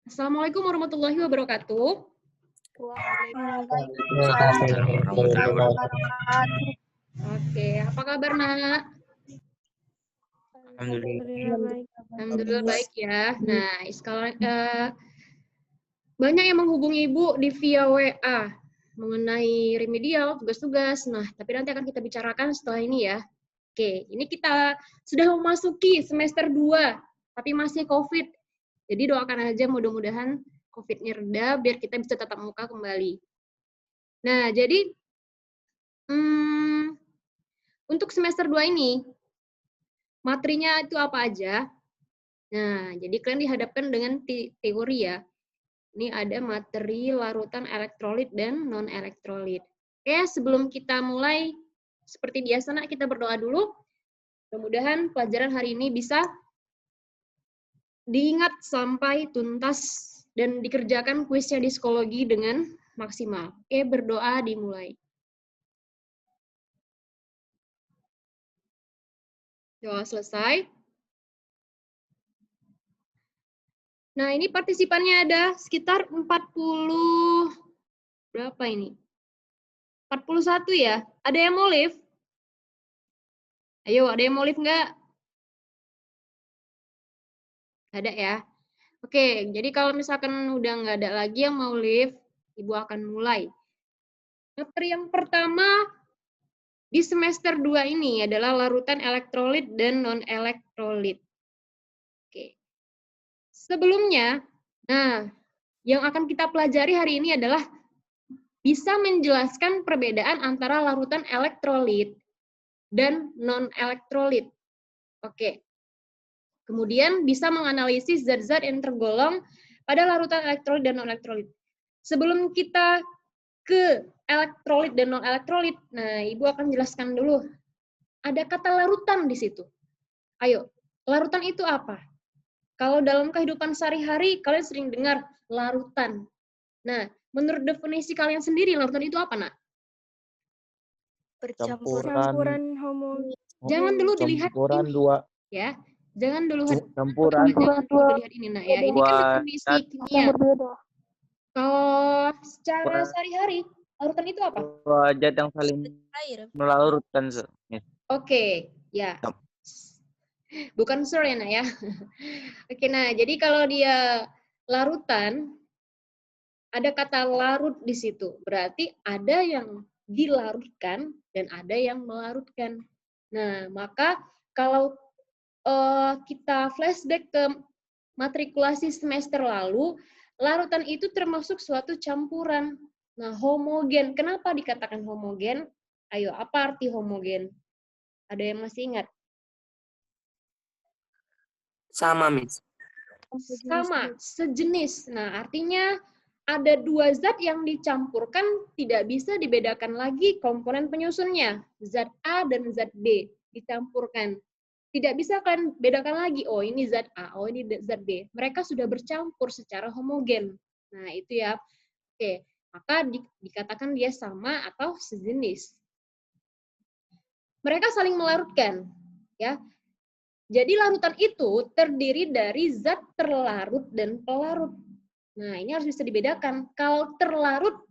Assalamualaikum warahmatullahi wabarakatuh. Oke, apa kabar Nak? Alhamdulillah baik ya. Nah, sekarang banyak yang menghubungi Ibu di via WA mengenai remedial, tugas-tugas. Nah, tapi nanti akan kita bicarakan setelah ini ya. Oke, ini kita sudah memasuki semester 2, tapi masih COVID. Jadi doakan aja mudah-mudahan COVID-nya reda biar kita bisa tatap muka kembali. Nah, jadi untuk semester 2 ini, materinya itu apa aja? Nah, jadi kalian dihadapkan dengan teori ya. Ini ada materi larutan elektrolit dan non-elektrolit. Oke, sebelum kita mulai, seperti biasa, Nak, kita berdoa dulu. Mudah-mudahan pelajaran hari ini bisa diingat sampai tuntas dan dikerjakan kuisnya di psikologi dengan maksimal. Oke, berdoa dimulai. Doa selesai. Nah, ini partisipannya ada sekitar 40, berapa ini? 41 ya? Ada yang mau live? Ayo, ada yang mau live nggak? Ada ya? Oke, jadi kalau misalkan udah nggak ada lagi yang mau live, Ibu akan mulai. Materi yang pertama di semester 2 ini adalah larutan elektrolit dan non-elektrolit. Oke. Sebelumnya, nah, yang akan kita pelajari hari ini adalah bisa menjelaskan perbedaan antara larutan elektrolit dan non-elektrolit. Oke. Kemudian bisa menganalisis zat-zat yang tergolong pada larutan elektrolit dan non-elektrolit. Sebelum kita ke elektrolit dan non-elektrolit, nah Ibu akan jelaskan dulu. Ada kata larutan di situ. Ayo, larutan itu apa? Kalau dalam kehidupan sehari-hari, kalian sering dengar larutan. Nah, menurut definisi kalian sendiri, larutan itu apa, Nak? Campuran homogen. Jangan dulu dilihat ini, dua. Ya. Jangan dulu Campuran dilihat ini, Nak, ya. Ini kan definisi kimia. Kalau secara sehari-hari, larutan itu apa? Dua zat yang saling melarutkan. Oke, ya. Bukan sur ya, Nak, ya. Oke, nah, jadi kalau dia larutan, ada kata larut di situ. Berarti ada yang dilarutkan dan ada yang melarutkan. Nah, maka kalau kita flashback ke matrikulasi semester lalu, larutan itu termasuk suatu campuran. Nah, homogen. Kenapa dikatakan homogen? Ayo, apa arti homogen? Ada yang masih ingat? Sama, Miss. Sama, sejenis. Nah, artinya ada dua zat yang dicampurkan, tidak bisa dibedakan lagi komponen penyusunnya. Zat A dan zat B dicampurkan. Tidak bisa kalian bedakan lagi, oh ini zat A, oh ini zat B. Mereka sudah bercampur secara homogen. Nah, itu ya. Oke, maka dikatakan dia sama atau sejenis. Mereka saling melarutkan, ya. Jadi larutan itu terdiri dari zat terlarut dan pelarut. Nah, ini harus bisa dibedakan. Kalau terlarut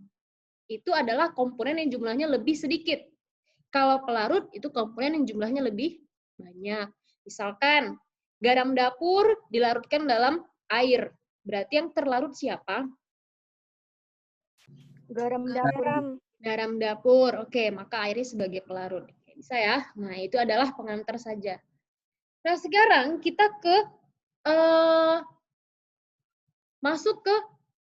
itu adalah komponen yang jumlahnya lebih sedikit. Kalau pelarut itu komponen yang jumlahnya lebih banyak. Misalkan garam dapur dilarutkan dalam air. Berarti yang terlarut siapa? Garam dapur. Garam dapur. Oke, maka airnya sebagai pelarut. Bisa ya? Nah, itu adalah pengantar saja. Nah, sekarang kita masuk ke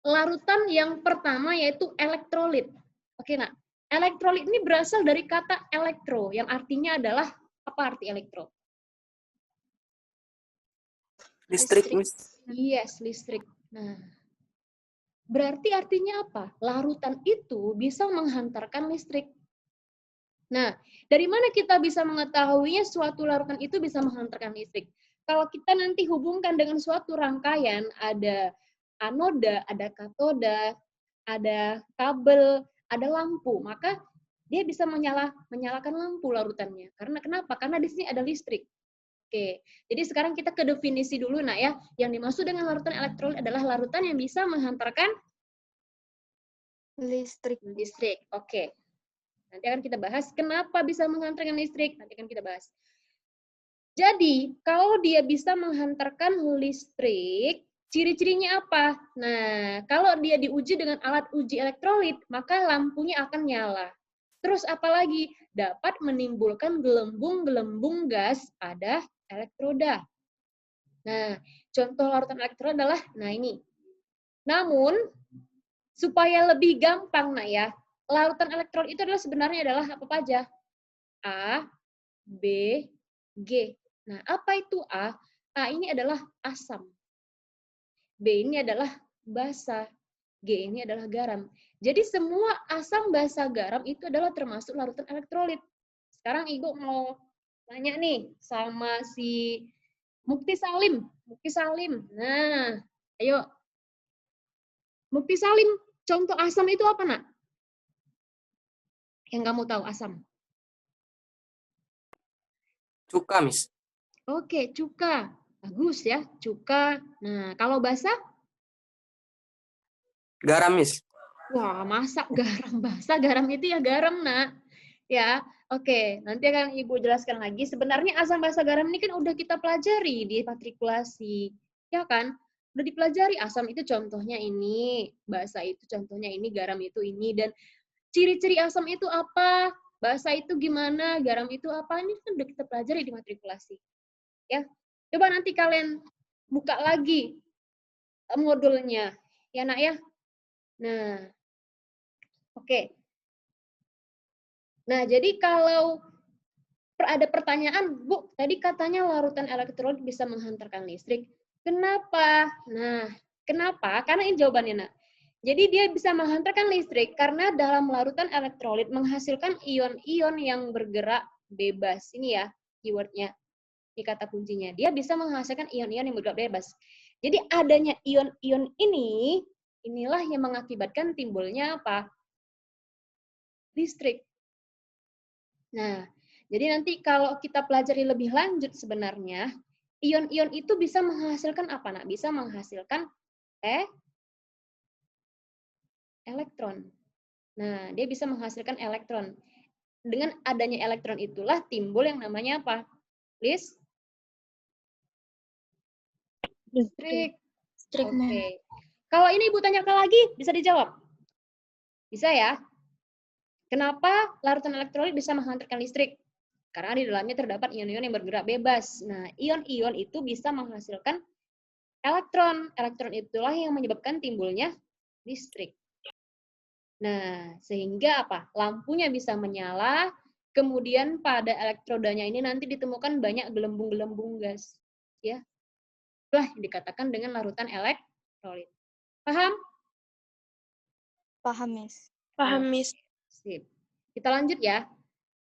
larutan yang pertama, yaitu elektrolit. Oke, nah, elektrolit ini berasal dari kata elektro, yang artinya adalah, apa arti elektro? Listrik, Miss. Yes, listrik. Nah, berarti artinya apa? Larutan itu bisa menghantarkan listrik. Nah, dari mana kita bisa mengetahuinya suatu larutan itu bisa menghantarkan listrik? Kalau kita nanti hubungkan dengan suatu rangkaian, ada anoda, ada katoda, ada kabel, ada lampu, maka dia bisa menyalakan lampu larutannya. Karena kenapa? Karena di sini ada listrik. Oke, jadi sekarang kita ke definisi dulu, nak ya. Yang dimaksud dengan larutan elektrolit adalah larutan yang bisa menghantarkan Listrik. listrik. Oke, nanti akan kita bahas kenapa bisa menghantarkan listrik. Nanti akan kita bahas. Jadi, kalau dia bisa menghantarkan listrik, ciri-cirinya apa? Nah, kalau dia diuji dengan alat uji elektrolit, maka lampunya akan nyala. Terus apalagi? Dapat menimbulkan gelembung-gelembung gas pada elektroda. Nah, contoh larutan elektrolit adalah, nah ini. Namun, supaya lebih gampang, nak ya, larutan elektrolit itu adalah sebenarnya adalah apa aja? A, B, G. Nah, apa itu A? A ini adalah asam. B ini adalah basa. G ini adalah garam. Jadi semua asam, basa, garam itu adalah termasuk larutan elektrolit. Sekarang Ibu mau tanya nih sama si Mukti Salim. Mukti Salim. Nah, ayo. Mukti Salim, contoh asam itu apa, nak? Yang kamu tahu asam. Cuka, Miss. Oke, cuka. Bagus ya, cuka. Nah, kalau basa? Garam, Miss. Wah, masa garam basa? Garam itu ya garam, nak. Ya, oke. Nanti akan Ibu jelaskan lagi. Sebenarnya asam, basa, garam ini kan udah kita pelajari di matrikulasi. Ya kan? Udah dipelajari. Asam itu contohnya ini, basa itu contohnya ini, garam itu ini. Dan ciri-ciri asam itu apa? Basa itu gimana? Garam itu apa? Ini kan udah kita pelajari di matrikulasi. Ya, coba nanti kalian buka lagi modulnya, ya nak ya. Nah, oke. Nah, jadi kalau ada pertanyaan, Bu, tadi katanya larutan elektrolit bisa menghantarkan listrik. Kenapa? Nah, kenapa? Karena ini jawabannya, nak. Jadi dia bisa menghantarkan listrik karena dalam larutan elektrolit menghasilkan ion-ion yang bergerak bebas. Ini ya keywordnya, ini kata kuncinya. Dia bisa menghasilkan ion-ion yang bergerak bebas. Jadi adanya ion-ion ini, inilah yang mengakibatkan timbulnya apa? Listrik. Nah, jadi nanti kalau kita pelajari lebih lanjut sebenarnya, ion-ion itu bisa menghasilkan apa, nak? Bisa menghasilkan elektron. Nah, dia bisa menghasilkan elektron. Dengan adanya elektron itulah timbul yang namanya apa? Listrik. Oke. Kalau ini Ibu tanyakan lagi, bisa dijawab? Bisa ya? Kenapa larutan elektrolit bisa menghantarkan listrik? Karena di dalamnya terdapat ion-ion yang bergerak bebas. Nah, ion-ion itu bisa menghasilkan elektron. Elektron itulah yang menyebabkan timbulnya listrik. Nah, sehingga apa? Lampunya bisa menyala, kemudian pada elektrodanya ini nanti ditemukan banyak gelembung-gelembung gas. Ya, itulah yang dikatakan dengan larutan elektrolit. Paham? Paham, Miss. Paham, Miss. Sip. Kita lanjut ya.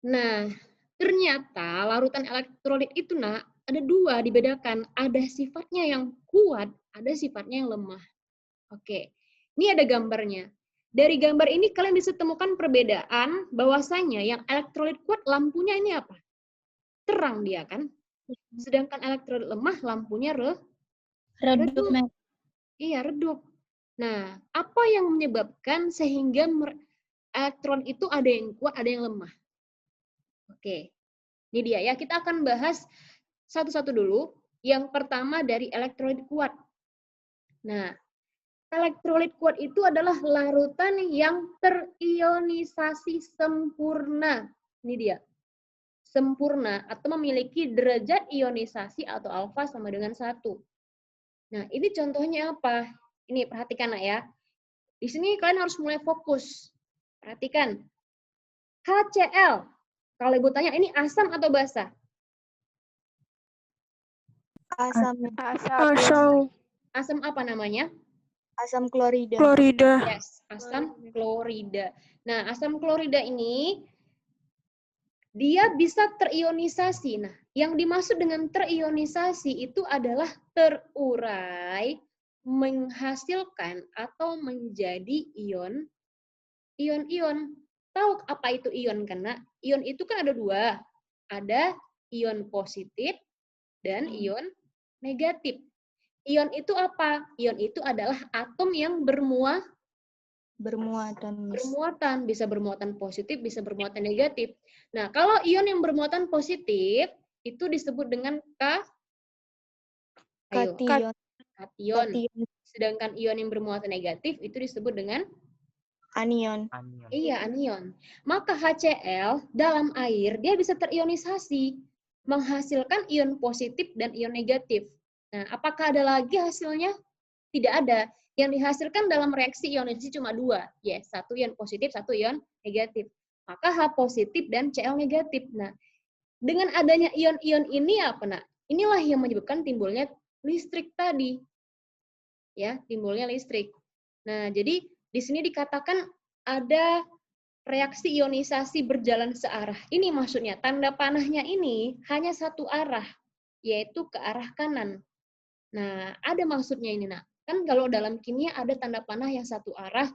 Nah, ternyata larutan elektrolit itu, nak, ada dua dibedakan. Ada sifatnya yang kuat, ada sifatnya yang lemah. Oke, ini ada gambarnya. Dari gambar ini kalian bisa temukan perbedaan bahwasanya yang elektrolit kuat lampunya ini apa? Terang dia kan. Sedangkan elektrolit lemah lampunya redup. Iya, redup. Nah, apa yang menyebabkan sehingga elektron itu ada yang kuat, ada yang lemah? Oke, ini dia ya. Kita akan bahas satu-satu dulu. Yang pertama dari elektrolit kuat. Nah, elektrolit kuat itu adalah larutan yang terionisasi sempurna. Ini dia. Sempurna atau memiliki derajat ionisasi atau alfa sama dengan 1. Nah, ini contohnya apa? Ini perhatikan, nak ya. Di sini kalian harus mulai fokus. Perhatikan. HCl. Kalau Ibu tanya, ini asam atau basa? Asam. Asam apa namanya? Asam klorida. Yes, asam klorida. Nah, asam klorida ini dia bisa terionisasi. Nah, yang dimaksud dengan terionisasi itu adalah terurai, menghasilkan atau menjadi ion-ion. Tahu apa itu ion? Karena ion itu kan ada dua. Ada ion positif, dan ion negatif. Ion itu apa? Ion itu adalah atom yang Bermuatan, Miss. bermuatan, bisa bermuatan positif, bisa bermuatan negatif. Nah, kalau ion yang bermuatan positif itu disebut dengan Kation. kation. Sedangkan ion yang bermuatan negatif itu disebut dengan Anion. Anion. iya, anion. Maka HCl dalam air dia bisa terionisasi, menghasilkan ion positif dan ion negatif. Nah, apakah ada lagi hasilnya? Tidak ada. Yang dihasilkan dalam reaksi ionisasi cuma dua, satu ion positif, satu ion negatif. Maka H positif dan Cl negatif. Nah, dengan adanya ion-ion ini apa, Nak? Inilah yang menyebabkan timbulnya listrik tadi. Ya, timbulnya listrik. Nah, jadi di sini dikatakan ada reaksi ionisasi berjalan searah. Ini maksudnya, tanda panahnya ini hanya satu arah, yaitu ke arah kanan. Nah, ada maksudnya ini, Nak. Kan kalau dalam kimia ada tanda panah yang satu arah,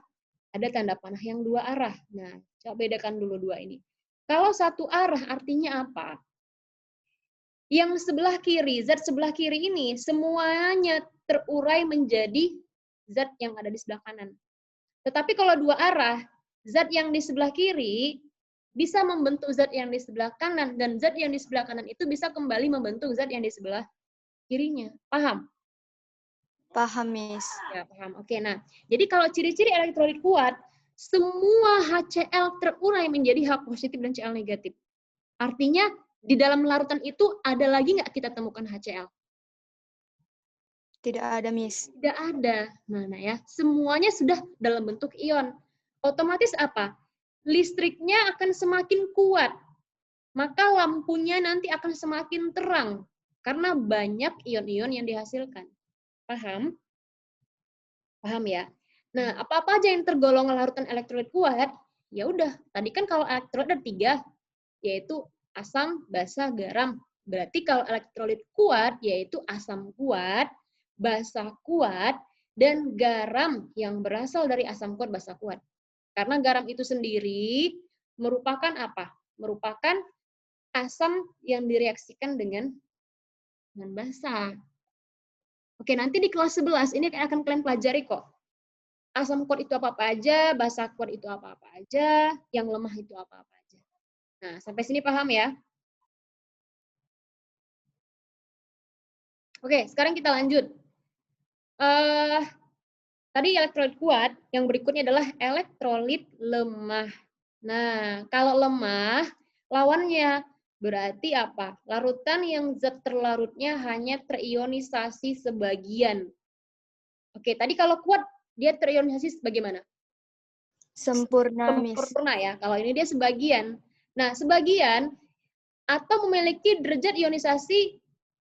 ada tanda panah yang dua arah. Nah, coba bedakan dulu dua ini. Kalau satu arah artinya apa? Yang sebelah kiri, zat sebelah kiri ini semuanya terurai menjadi zat yang ada di sebelah kanan. Tetapi kalau dua arah, zat yang di sebelah kiri bisa membentuk zat yang di sebelah kanan, dan zat yang di sebelah kanan itu bisa kembali membentuk zat yang di sebelah kirinya. Paham? Paham, Miss. Ya, paham. Oke, nah, jadi kalau ciri-ciri elektrolit kuat, semua HCl terurai menjadi H positif dan Cl negatif. Artinya, di dalam larutan itu ada lagi nggak kita temukan HCl? Tidak ada, Miss. Tidak ada. Nah ya, semuanya sudah dalam bentuk ion. Otomatis apa? Listriknya akan semakin kuat. Maka lampunya nanti akan semakin terang. Karena banyak ion-ion yang dihasilkan. Paham? Paham ya? Nah, apa-apa aja yang tergolong larutan elektrolit kuat, ya udah. Tadi kan kalau elektrolit ada 3, yaitu asam, basa, garam. Berarti kalau elektrolit kuat, yaitu asam kuat, basa kuat, dan garam yang berasal dari asam kuat, basa kuat. Karena garam itu sendiri merupakan apa? Merupakan asam yang direaksikan dengan basa. Oke, nanti di kelas 11 ini akan kalian pelajari kok. Asam kuat itu apa-apa aja, basa kuat itu apa-apa aja, yang lemah itu apa-apa aja. Nah, sampai sini paham ya? Oke, sekarang kita lanjut. Tadi elektrolit kuat, yang berikutnya adalah elektrolit lemah. Nah, kalau lemah, lawannya berarti apa? Larutan yang zat terlarutnya hanya terionisasi sebagian. Oke, tadi kalau kuat, dia terionisasi sebagaimana? Sempurna, Miss. Sempurna ya, kalau ini dia sebagian. Nah, sebagian atau memiliki derajat ionisasi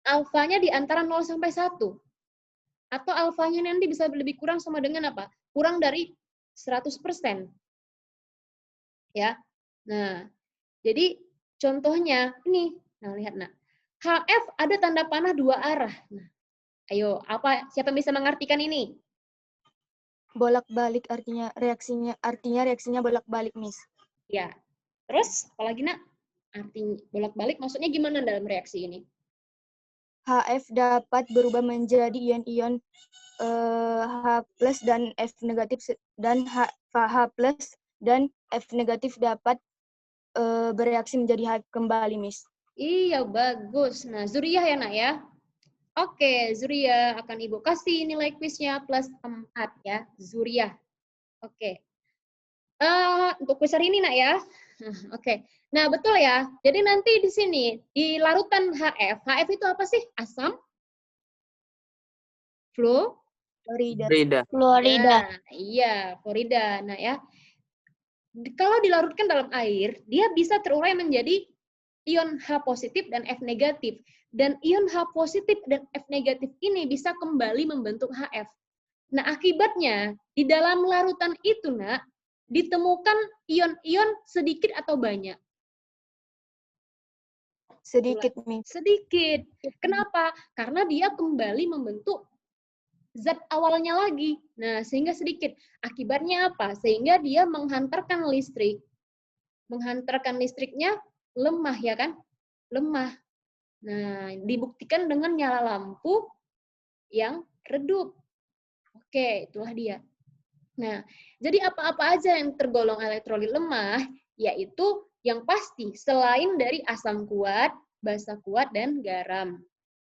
alfanya di antara 0 sampai 1. Atau alfanya nanti bisa lebih kurang sama dengan apa? Kurang dari 100%. Ya. Nah, jadi contohnya ini. Nah, lihat nah. HF ada tanda panah dua arah. Nah, ayo, siapa yang bisa mengartikan ini? Bolak-balik artinya reaksinya bolak-balik, Miss. Ya. Terus apalagi, Nak? Artinya bolak-balik maksudnya gimana dalam reaksi ini? HF dapat berubah menjadi ion-ion H+ dan F negatif, dan H+ dan F negatif dapat bereaksi menjadi H kembali, Miss. Iya, bagus. Nah, Zuriyah ya, Nak ya. Oke, Zuriyah akan Ibu kasih nilai kuisnya plus 4 ya, Zuriyah. Oke. Untuk kuis hari ini, Nak ya. Oke. Nah, betul ya. Jadi nanti di sini, di larutan HF. HF itu apa sih? Asam? Florida. Nah, iya, fluorida. Nah ya, kalau dilarutkan dalam air, dia bisa terurai menjadi ion H positif dan F negatif. Dan ion H positif dan F negatif ini bisa kembali membentuk HF. Nah, akibatnya di dalam larutan itu, Nak, ditemukan ion-ion sedikit atau banyak? Sedikit, Miss. Sedikit. Kenapa? Karena dia kembali membentuk zat awalnya lagi. Nah, sehingga sedikit. Akibatnya apa? Sehingga dia menghantarkan listrik. Menghantarkan listriknya lemah, ya kan? Lemah. Nah, dibuktikan dengan nyala lampu yang redup. Oke, itulah dia. Nah, jadi apa-apa aja yang tergolong elektrolit lemah, yaitu yang pasti selain dari asam kuat, basa kuat, dan garam.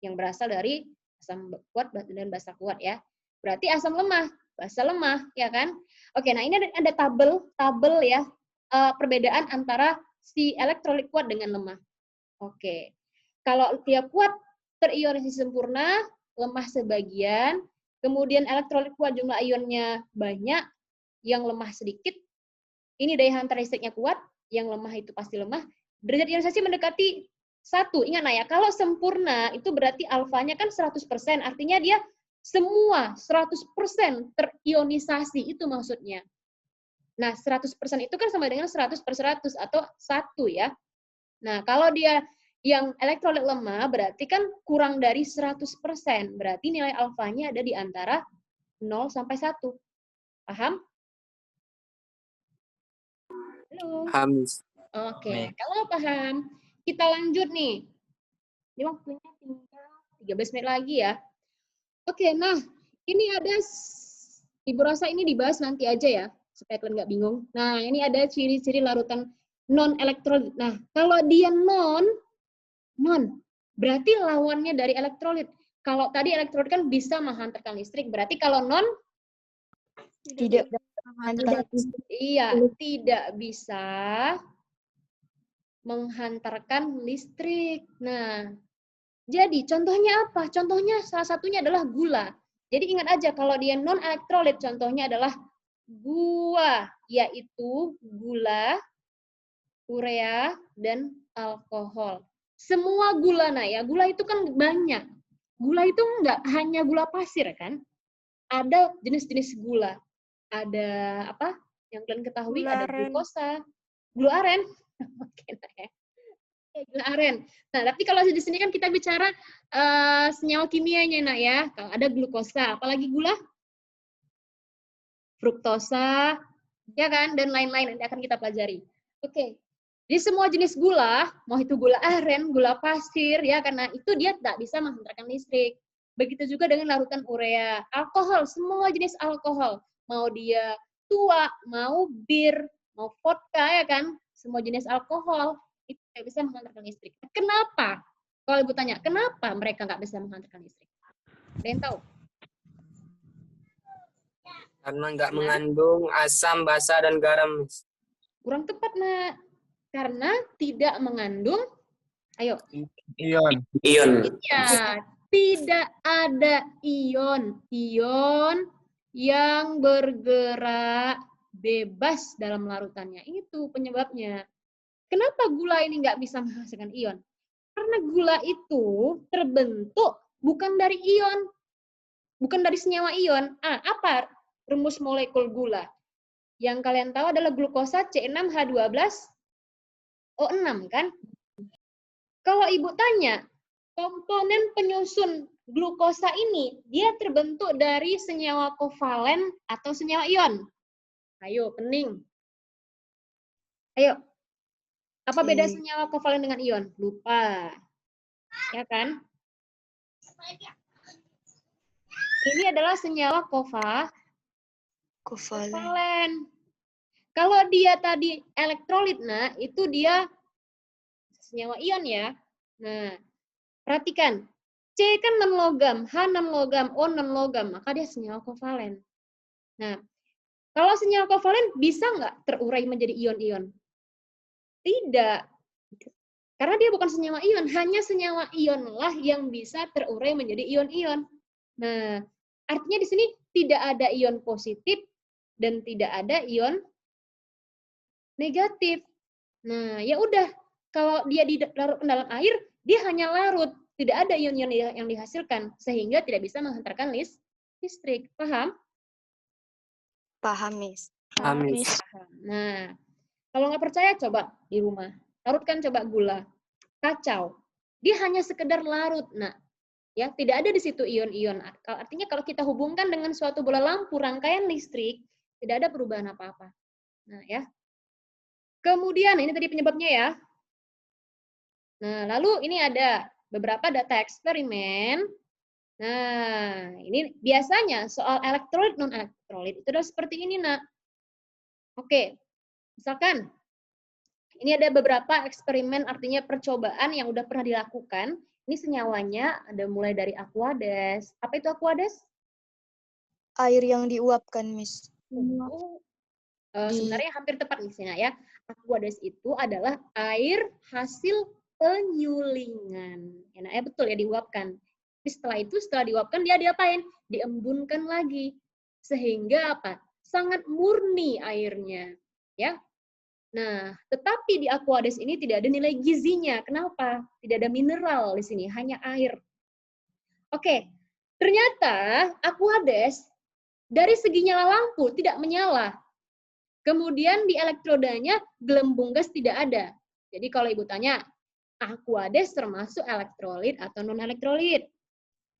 Yang berasal dari asam kuat dan basa kuat ya. Berarti asam lemah, basa lemah, ya kan? Oke, nah ini ada tabel ya, perbedaan antara si elektrolit kuat dengan lemah. Oke, kalau dia kuat terionisasi sempurna, lemah sebagian, kemudian elektrolit kuat jumlah ionnya banyak, yang lemah sedikit, ini daya hantar listriknya kuat, yang lemah itu pasti lemah. Derajat ionisasi mendekati 1. Ingat ya, kalau sempurna itu berarti alfanya kan 100%, artinya dia semua 100% terionisasi, itu maksudnya. Nah, 100% itu kan sama dengan 100/100 atau 1 ya. Nah, kalau dia yang elektrolit lemah berarti kan kurang dari 100%. Berarti nilai alfanya ada di antara 0 sampai 1. Paham? Halo. Paham. Oke, kalau paham, kita lanjut nih. Ini waktunya tinggal 13 menit lagi ya. Oke, nah ini ada, Ibu rasa ini dibahas nanti aja ya, supaya kalian nggak bingung. Nah, ini ada ciri-ciri larutan non-elektrolit. Nah, kalau dia non, berarti lawannya dari elektrolit. Kalau tadi elektrolit kan bisa menghantarkan listrik, berarti kalau non, Tidak tidak bisa menghantarkan listrik. Nah, jadi contohnya apa? Contohnya salah satunya adalah gula. Jadi ingat aja kalau dia non elektrolit, contohnya adalah gua, yaitu gula, urea, dan alkohol. Semua gula, nah ya, gula itu kan banyak. Gula itu enggak hanya gula pasir kan? Ada jenis-jenis gula. Ada apa? Yang kalian ketahui Gula ada aren. glukosa, gula aren. Oke, nah ya. Gula aren. Nah, tapi kalau di sini kan kita bicara senyawa kimianya, nak ya. Kalau ada glukosa, apalagi gula? Fruktosa, ya kan? Dan lain-lain nanti akan kita pelajari. Oke. Jadi semua jenis gula, mau itu gula aren, gula pasir, ya, karena itu dia tidak bisa menghantarkan listrik. Begitu juga dengan larutan urea, alkohol, semua jenis alkohol, mau dia tua, mau bir, mau vodka, ya kan? Semua jenis alkohol itu tidak bisa menghantarkan listrik. Kenapa? Kalau Ibu tanya, kenapa mereka nggak bisa menghantarkan listrik? Ada yang tahu? Karena nggak mengandung asam, basa, dan garam. Kurang tepat, nak. Karena tidak mengandung, ayo. Ion. Iya, tidak ada ion. Ion yang bergerak bebas dalam larutannya. Itu penyebabnya. Kenapa gula ini nggak bisa menghasilkan ion? Karena gula itu terbentuk bukan dari ion. Bukan dari senyawa ion. Apa rumus molekul gula? Yang kalian tahu adalah glukosa C6H12O6 kan? Kalau Ibu tanya, komponen penyusun glukosa ini, dia terbentuk dari senyawa kovalen atau senyawa ion? Ayo, pening. Ayo. Apa beda senyawa kovalen dengan ion? Lupa. Ya kan? Ini adalah senyawa kovalen. Kalau dia tadi elektrolit, nah itu dia senyawa ion ya. Nah, perhatikan. C kan non-logam, H non-logam, O non-logam, maka dia senyawa kovalen. Nah, kalau senyawa kovalen bisa nggak terurai menjadi ion-ion? Tidak. Karena dia bukan senyawa ion, hanya senyawa ion lah yang bisa terurai menjadi ion-ion. Nah, artinya di sini tidak ada ion positif dan tidak ada ion negatif. Nah, ya udah, kalau dia larut ke dalam air, dia hanya larut, tidak ada ion-ion yang dihasilkan, sehingga tidak bisa menghantarkan listrik. Paham? Paham, Miss. Paham, Miss. Nah, kalau nggak percaya, coba di rumah. Larutkan coba gula, kacau. Dia hanya sekedar larut, nah, ya tidak ada di situ ion-ion. Artinya kalau kita hubungkan dengan suatu bola lampu rangkaian listrik, tidak ada perubahan apa-apa. Nah, ya. Kemudian ini tadi penyebabnya ya. Nah, lalu ini ada beberapa data eksperimen. Nah, ini biasanya soal elektrolit non-elektrolit itu adalah seperti ini, Nak. Oke, misalkan ini ada beberapa eksperimen, artinya percobaan yang udah pernah dilakukan. Ini senyawanya ada mulai dari Aquades. Apa itu Aquades? Air yang diuapkan, Miss. Sebenarnya hampir tepat nih, Sina, ya. Aquades itu adalah air hasil penyulingan. Ya, nah, betul ya, diuapkan. Tapi setelah diuapkan, dia diapain? Diembunkan lagi. Sehingga apa? Sangat murni airnya. Ya. Nah, tetapi di Aquades ini tidak ada nilai gizinya. Kenapa? Tidak ada mineral di sini, hanya air. Oke, ternyata Aquades dari segi nyala lampu tidak menyala. Kemudian di elektrodanya gelembung gas tidak ada. Jadi kalau Ibu tanya, Aquades termasuk elektrolit atau non-elektrolit?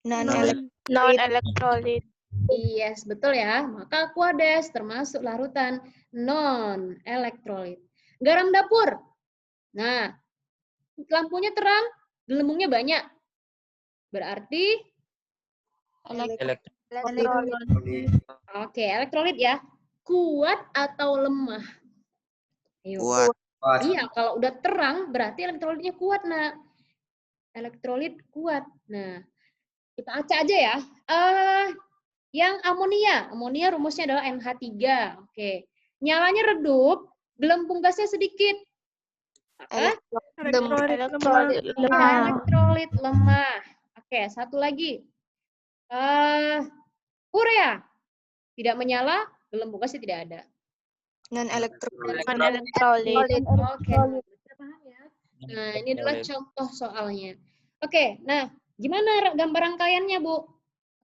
Non-elektrolit. Yes, betul ya. Maka Aquades termasuk larutan non-elektrolit. Garam dapur. Nah, lampunya terang, gelembungnya banyak. Berarti Elektrolit. oke, elektrolit ya. Kuat atau lemah? Ayo. Kuat. Iya, kalau udah terang berarti elektrolitnya kuat, Nak. Elektrolit kuat. Nah, kita acak aja ya. Yang amonia rumusnya adalah NH3. Oke. Nyalanya redup, gelembung gasnya sedikit. Maka elektrolit lemah. Oke, satu lagi. Urea. Tidak menyala, gelembung gasnya tidak ada. Non-elektrolit. Oke, bisa paham ya. Nah, ini adalah contoh soalnya. Oke, nah gimana gambar rangkaiannya, Bu?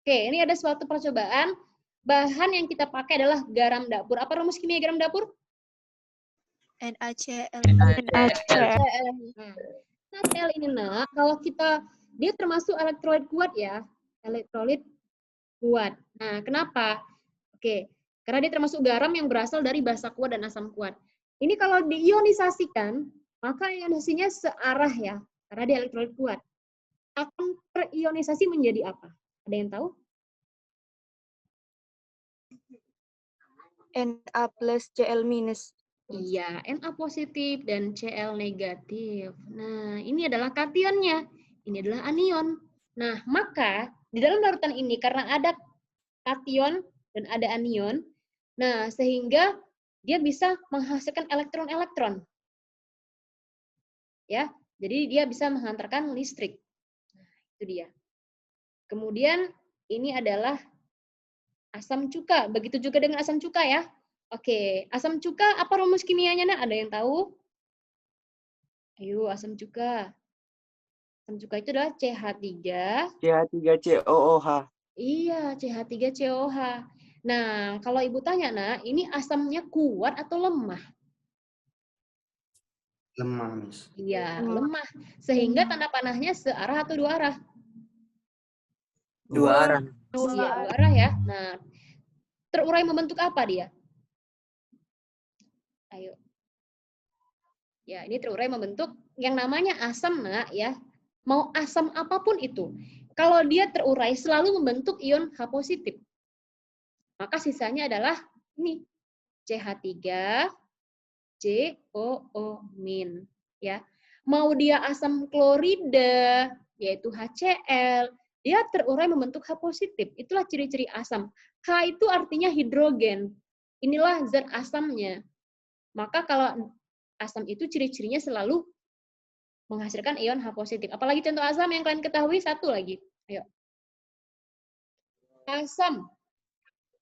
Oke, ini ada suatu percobaan. Bahan yang kita pakai adalah garam dapur. Apa rumus kimia garam dapur? NaCl. NaCl ini, Nak, kalau dia termasuk elektrolit kuat ya. Elektrolit kuat. Nah, kenapa? Oke, karena dia termasuk garam yang berasal dari basa kuat dan asam kuat. Ini kalau diionisasikan, maka ionisasinya searah ya, karena dia elektrolit kuat. Akan terionisasi menjadi apa? Ada yang tahu? Na plus Cl minus. Iya, Na positif dan Cl negatif. Nah, ini adalah kationnya. Ini adalah anion. Nah, maka di dalam larutan ini karena ada kation dan ada anion, nah sehingga dia bisa menghasilkan elektron-elektron. Ya, jadi dia bisa menghantarkan listrik. Nah, itu dia. Kemudian ini adalah asam cuka. Begitu juga dengan asam cuka ya. Oke, asam cuka apa rumus kimianya, Nak? Ada yang tahu? Ayo, asam cuka. Asam cuka itu adalah CH3. CH3COOH. Iya, CH3COH. Nah, kalau Ibu tanya, Nak, ini asamnya kuat atau lemah? Lemah, Miss. Iya, lemah. Sehingga tanda panahnya searah atau dua arah? Dua arah. Iya, dua arah ya. Nah, terurai membentuk apa dia? Ayo. Ya, ini terurai membentuk yang namanya asam, Nak, ya. Mau asam apapun itu. Kalau dia terurai selalu membentuk ion H positif. Maka sisanya adalah ini CH3 COO-, ya. Mau dia asam klorida yaitu HCl, dia terurai membentuk H positif. Itulah ciri-ciri asam. H itu artinya hidrogen. Inilah zat asamnya. Maka kalau asam itu ciri-cirinya selalu menghasilkan ion H positif. Apalagi contoh asam yang kalian ketahui? Satu lagi. Ayo. Asam.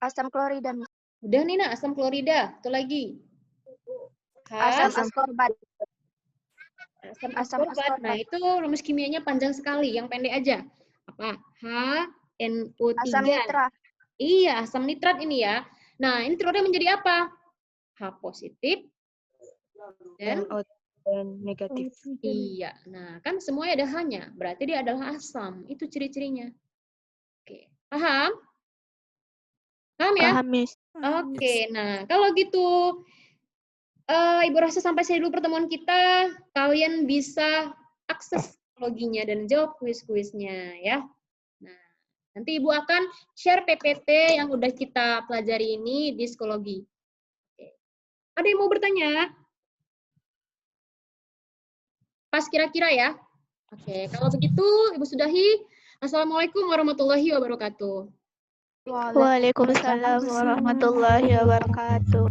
Asam klorida. Udah nih, Nak, asam klorida. Satu lagi. Asam askorbat. Asam Asam askorbat. askorbat. Nah, itu rumus kimianya panjang sekali. Yang pendek aja. Apa? HNO3. Asam nitrat. Iya, asam nitrat ini ya. Nah, ini terurai menjadi apa? H positif dan NO negatif. iya. Nah, kan semuanya ada H-nya. Berarti dia adalah asam. Itu ciri-cirinya. Oke. Paham? Paham ya? Paham, Miss. Oke. Nah, kalau gitu Ibu rasa sampai sini dulu pertemuan kita. Kalian bisa akses psikologinya dan jawab kuis-kuisnya ya. Nah, nanti Ibu akan share PPT yang udah kita pelajari ini di psikologi. Oke. Ada yang mau bertanya? Pas kira-kira ya. Oke, kalau begitu Ibu sudahi. Assalamualaikum warahmatullahi wabarakatuh. Waalaikumsalam warahmatullahi wabarakatuh.